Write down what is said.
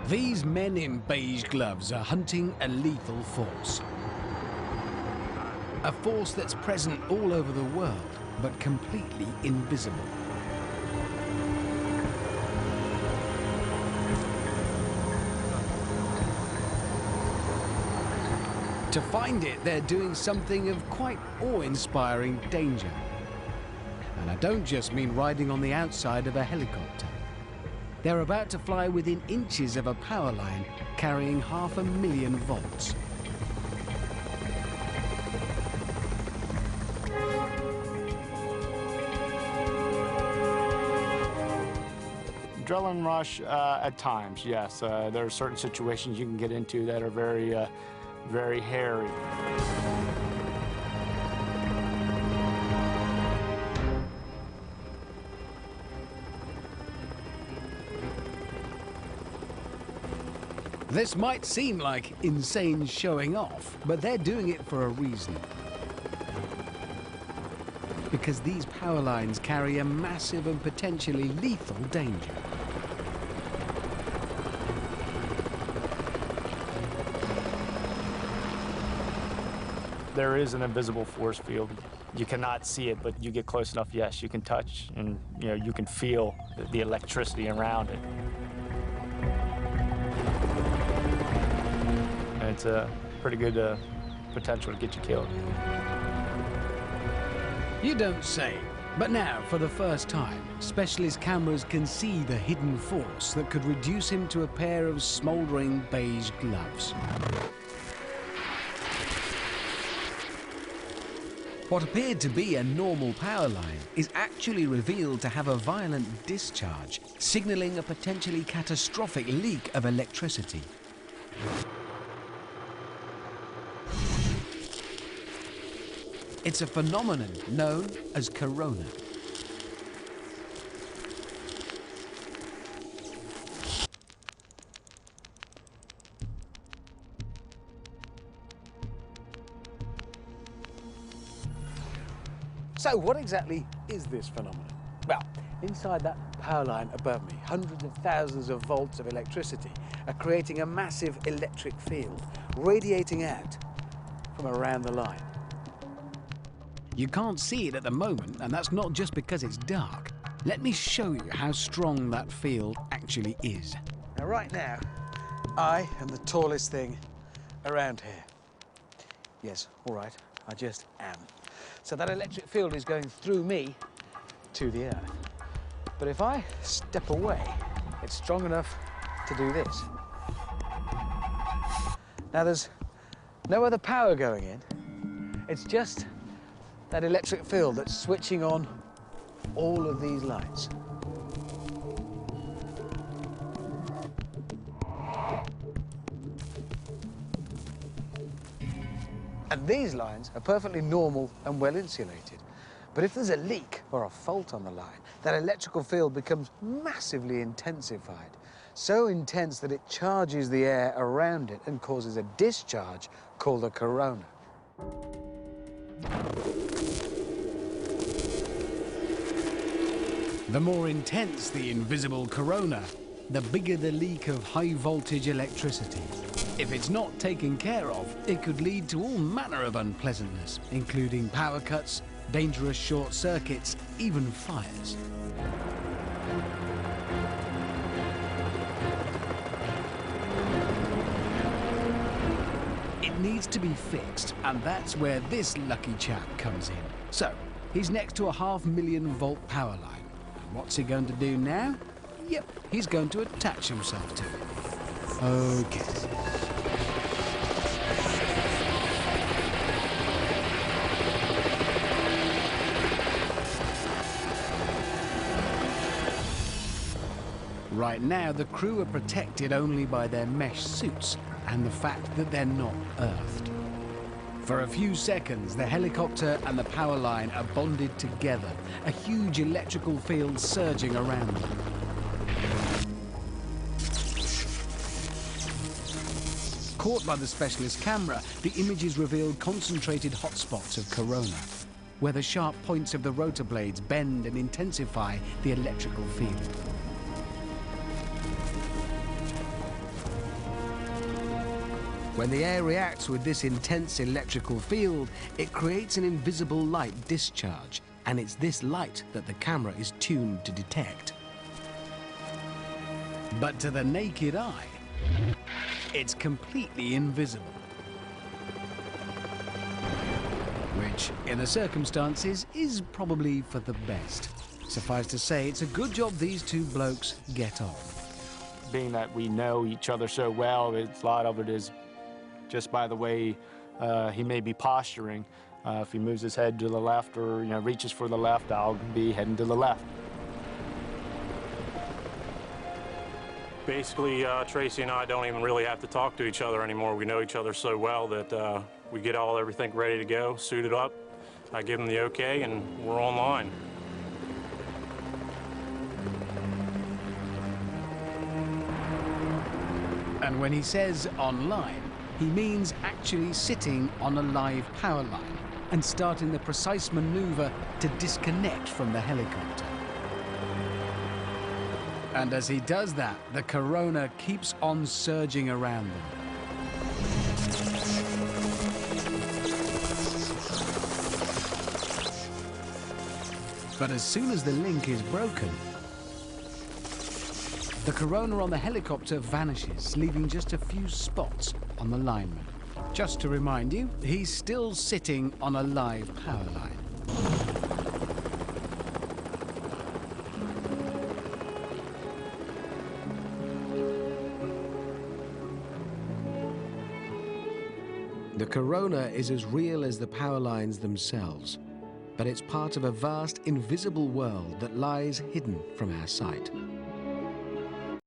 These men in beige gloves are hunting a lethal force. A force that's present all over the world, but completely invisible. To find it, they're doing something of quite awe-inspiring danger. And I don't just mean riding on the outside of a helicopter. They're about to fly within inches of a power line carrying 500,000 volts. Adrenaline rush at times, yes. There are certain situations you can get into that are very hairy. This might seem like insane showing off, but they're doing it for a reason. Because these power lines carry a massive and potentially lethal danger. There is an invisible force field. You cannot see it, but you get close enough, yes, you can touch, and you can feel the electricity around it. And it's a pretty good potential to get you killed. You don't say. But now, for the first time, specialist cameras can see the hidden force that could reduce him to a pair of smouldering beige gloves. What appeared to be a normal power line is actually revealed to have a violent discharge, signaling a potentially catastrophic leak of electricity. It's a phenomenon known as corona. So what exactly is this phenomenon? Well, inside that power line above me, hundreds of thousands of volts of electricity are creating a massive electric field, radiating out from around the line. You can't see it at the moment, and that's not just because it's dark. Let me show you how strong that field actually is. Now, right now, I am the tallest thing around here. Yes, all right, I just am. So that electric field is going through me to the earth. But if I step away, it's strong enough to do this. Now, there's no other power going in. It's just that electric field that's switching on all of these lights. And these lines are perfectly normal and well insulated. But if there's a leak or a fault on the line, that electrical field becomes massively intensified. So intense that it charges the air around it and causes a discharge called a corona. The more intense the invisible corona, the bigger the leak of high-voltage electricity. If it's not taken care of, it could lead to all manner of unpleasantness, including power cuts, dangerous short circuits, even fires. It needs to be fixed, and that's where this lucky chap comes in. So, he's next to a 500,000 volt power line. And what's he going to do now? Yep, he's going to attach himself to it. Okay. Right now, the crew are protected only by their mesh suits and the fact that they're not earthed. For a few seconds, the helicopter and the power line are bonded together, a huge electrical field surging around them. Caught by the specialist camera, the images revealed concentrated hotspots of corona, where the sharp points of the rotor blades bend and intensify the electrical field. When the air reacts with this intense electrical field, it creates an invisible light discharge, and it's this light that the camera is tuned to detect. But to the naked eye, it's completely invisible. Which, in the circumstances, is probably for the best. Suffice to say, it's a good job these two blokes get on. Being that we know each other so well, a lot of it is just by the way he may be posturing. If he moves his head to the left or reaches for the left, I'll be heading to the left. Basically, Tracy and I don't even really have to talk to each other anymore. We know each other so well that we get everything ready to go, suited up. I give him the okay, and we're online. And when he says online, he means actually sitting on a live power line and starting the precise maneuver to disconnect from the helicopter. And as he does that, the Corona keeps on surging around them. But as soon as the link is broken, the Corona on the helicopter vanishes, leaving just a few spots on the lineman. Just to remind you, he's still sitting on a live power line. The Corona is as real as the power lines themselves, but it's part of a vast, invisible world that lies hidden from our sight.